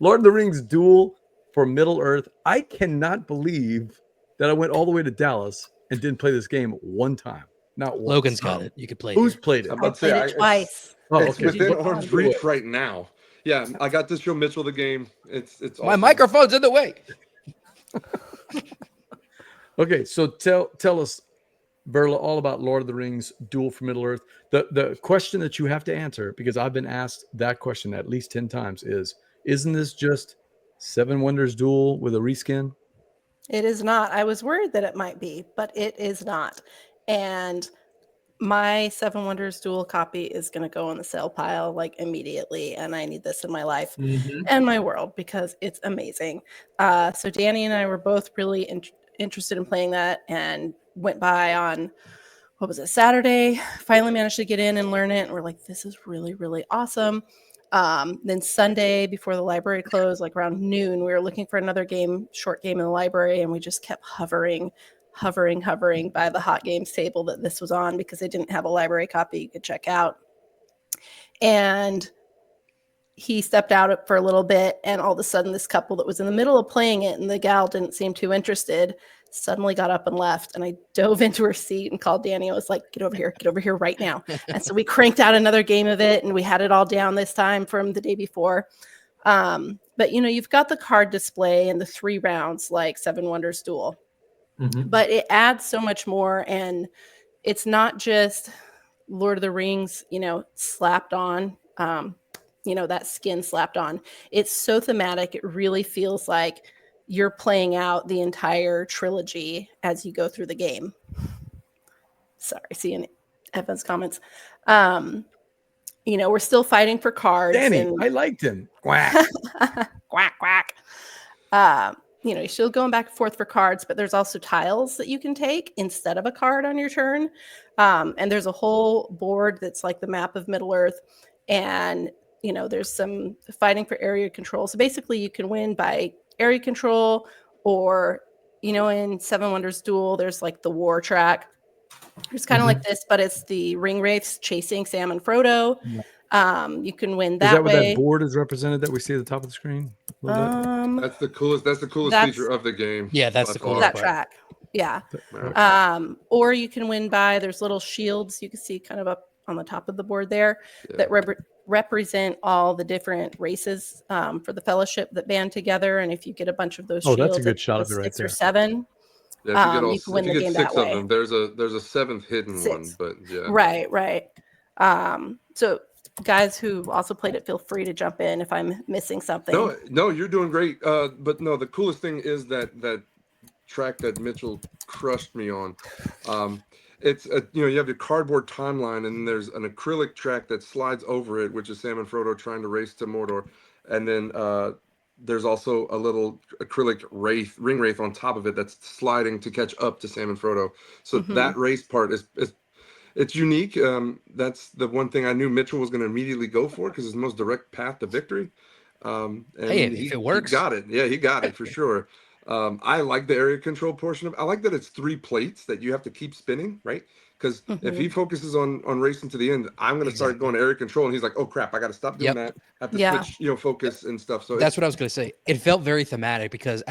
Lord of the Rings Duel for Middle Earth. I cannot believe that I went all the way to Dallas and didn't play this game one time. Not once. Logan's got it. You could play it. Who's played it? I'm I about to say, played it twice. it's okay. within What- arm's reach right now. Yeah, I got to show Mitchell the game. It's My awesome. microphone's in the way. Okay, so tell us, Berla, all about Lord of the Rings Duel for Middle Earth. The question that you have to answer, because I've been asked that question at least 10 times, is, isn't this just Seven Wonders Duel with a reskin? It is not. I was worried that it might be, but it is not. And my Seven Wonders Duel copy is going to go on the sale pile like immediately, and I need this in my life and my world because it's amazing. So Danny and I were both really interested in playing that, and went by on, what was it, Saturday. Finally managed to get in and learn it, and we're like, this is really, really awesome. Then Sunday, before the library closed, like around noon, we were looking for another short game in the library, and we just kept hovering by the hot games table that this was on because they didn't have a library copy you could check out. And he stepped out for a little bit, and all of a sudden this couple that was in the middle of playing it, and the gal didn't seem too interested, suddenly got up and left. And I dove into her seat and called Danny. I was like, get over here right now. And so we cranked out another game of it, and we had it all down this time from the day before. But you've got the card display and the 3 rounds like Seven Wonders Duel. But it adds so much more, and it's not just Lord of the Rings, slapped on, that skin slapped on. It's so thematic. It really feels like you're playing out the entire trilogy as you go through the game. Sorry, seeing Evan's comments. We're still fighting for cards. Danny, I liked him. Quack. Quack, quack. You're still going back and forth for cards, but there's also tiles that you can take instead of a card on your turn. And there's a whole board that's like the map of Middle Earth. And, there's some fighting for area control. So basically you can win by area control, or, in Seven Wonders Duel, there's like the war track. It's kind of like this, but it's the ring wraiths chasing Sam and Frodo. You can win that way. Is that what that board is represented that we see at the top of the screen? That's the coolest feature of the game. Yeah, that's the coolest that part. track. Yeah. Or you can win by, there's little shields you can see kind of up on the top of the board there that represent all the different races for the Fellowship that band together. And if you get a bunch of those shields, that's a good shot of it right 6 there. or 7. Yeah, you can win the game 6 that way. of them, there's a 7th hidden 6. one, but yeah. Right. So guys who also played it, feel free to jump in if I'm missing something. No, you're doing great. But no, the coolest thing is that track that Mitchell crushed me on. It's you have your cardboard timeline, and there's an acrylic track that slides over it, which is Sam and Frodo trying to race to Mordor, and then there's also a little acrylic ring wraith on top of it that's sliding to catch up to Sam and Frodo. So that race part is it's unique. That's the one thing I knew Mitchell was going to immediately go for, because it's the most direct path to victory. And if it works, he got it. Yeah, he got it for sure. I like the area control portion of it. I like that it's 3 plates that you have to keep spinning, right? Because if he focuses on racing to the end, I'm going to start going to area control, and he's like, oh crap, I got to stop doing that. I have to switch, focus and stuff. So that's what I was going to say. It felt very thematic because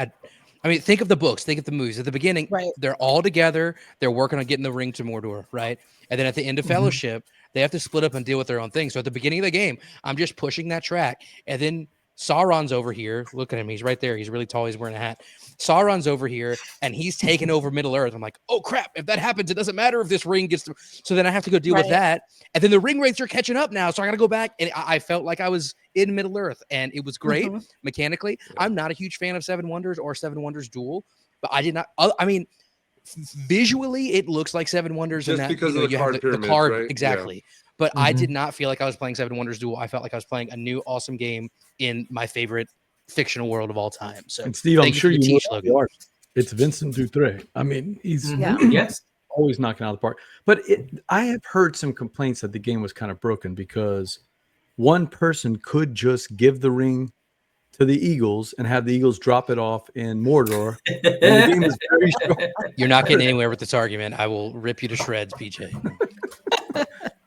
think of the books, think of the movies. At the beginning, they're all together. They're working on getting the ring to Mordor, right? And then at the end of Fellowship, they have to split up and deal with their own thing. So at the beginning of the game, I'm just pushing that track. And then Sauron's over here. Look at him. He's right there. He's really tall. He's wearing a hat. Sauron's over here, and he's taking over Middle Earth. I'm like, oh, crap. If that happens, it doesn't matter if this ring gets through. So then I have to go deal with that. And then the ring wraiths are catching up now. So I got to go back. And I felt like I was in Middle Earth, and it was great mechanically. I'm not a huge fan of Seven Wonders or Seven Wonders Duel, but I did not. Visually, it looks like Seven Wonders. Just and that, because of the card pyramid, right? Exactly. Yeah. But I did not feel like I was playing Seven Wonders Duel. I felt like I was playing a new awesome game in my favorite fictional world of all time. So, and Steve, I'm sure you know the art. It's Vincent Dutre. I mean, he's always knocking out of the park. But I have heard some complaints that the game was kind of broken because one person could just give the ring to the Eagles and have the Eagles drop it off in Mordor. And the game is very short. You're not getting anywhere with this argument. I will rip you to shreds, PJ.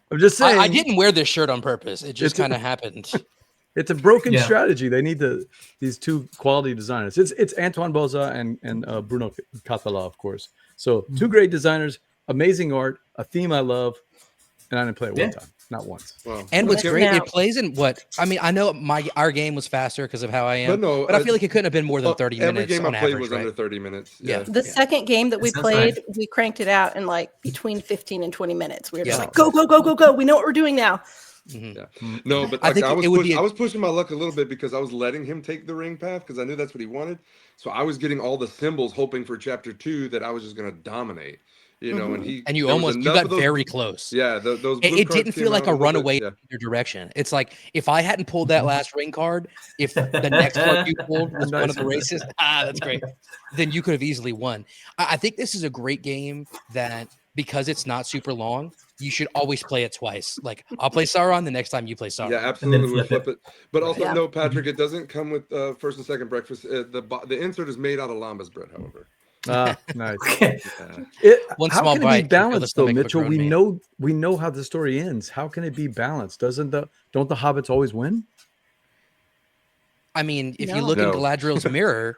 I'm just saying. I didn't wear this shirt on purpose. It just kind of happened. It's a broken strategy. They need these two quality designers. It's Antoine Boza and Bruno Catala, of course. So two great designers, amazing art, a theme I love, and I didn't play it one time, not once. Wow. And what's great, it plays in what I mean. I know our game was faster because of how I am, but I feel like it couldn't have been more than 30 minutes. Every game on I played average, was under 30 minutes. Yeah. The second game that we played, we cranked it out in like between 15 and 20 minutes. We were just like, go. We know what we're doing now. No, but like, I was pushing my luck a little bit because I was letting him take the ring path because I knew that's what he wanted. So I was getting all the symbols, hoping for chapter 2 that I was just going to dominate. You know, and you got very close. Yeah, those. It didn't feel like a runaway in your direction. It's like if I hadn't pulled that last ring card, if the next card you pulled was one of the races, that's great. Then you could have easily won. I think this is a great game that because it's not super long, you should always play it twice. Like I'll play Sauron the next time you play Sauron. Yeah, absolutely. We'll flip it. But also, no, Patrick, it doesn't come with first and second breakfast. The insert is made out of lambas bread, however. Nice. One how small can bite it be balanced though, Mitchell? We meat. know how the story ends. How can it be balanced? Don't the hobbits always win? I mean, if you look in Galadriel's mirror,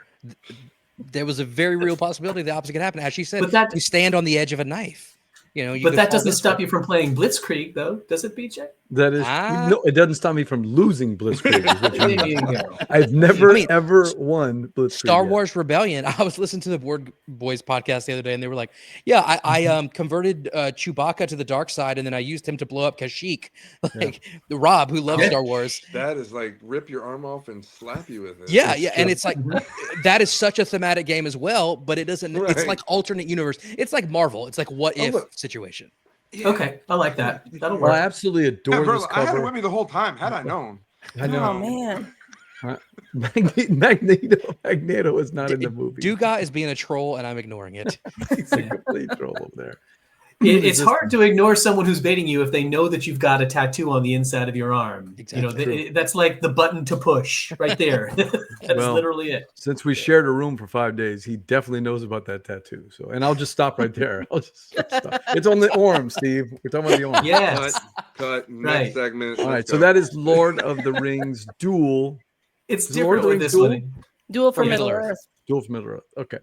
there was a very real possibility the opposite could happen. As she said, you stand on the edge of a knife. You know, but that doesn't stop you from playing Blitzkrieg, though, does it, BJ? That is no. It doesn't stop me from losing Blitzkrieg. I've never ever won Blitzkrieg. Star Wars Rebellion. I was listening to the Board Boys podcast the other day, and they were like, "Yeah, I converted Chewbacca to the dark side, and then I used him to blow up Kashyyyk." Like the Rob, who loves Star Wars. That is like rip your arm off and slap you with it. Yeah, and it's like that is such a thematic game as well, but it doesn't. Right. It's like alternate universe. It's like Marvel. It's like what if situation. Yeah. Okay, I like that. That'll work. I absolutely adore this cover. I had it with me the whole time. Had I known. I know. Oh man. Magneto is not in the movie. Duga is being a troll, and I'm ignoring it. He's a complete troll over there. It's hard to ignore someone who's baiting you if they know that you've got a tattoo on the inside of your arm. Exactly. You know, that's like the button to push right there. That's literally it. Since we shared a room for 5 days, he definitely knows about that tattoo. So, and I'll just stop right there. I'll just stop. It's on the arm, Steve. We're talking about the arm. Yes. Cut. Next segment. All right. So that is Lord of the Rings Duel. It's different with this one. Duel for Middle Earth. Duel for Middle Earth. Okay.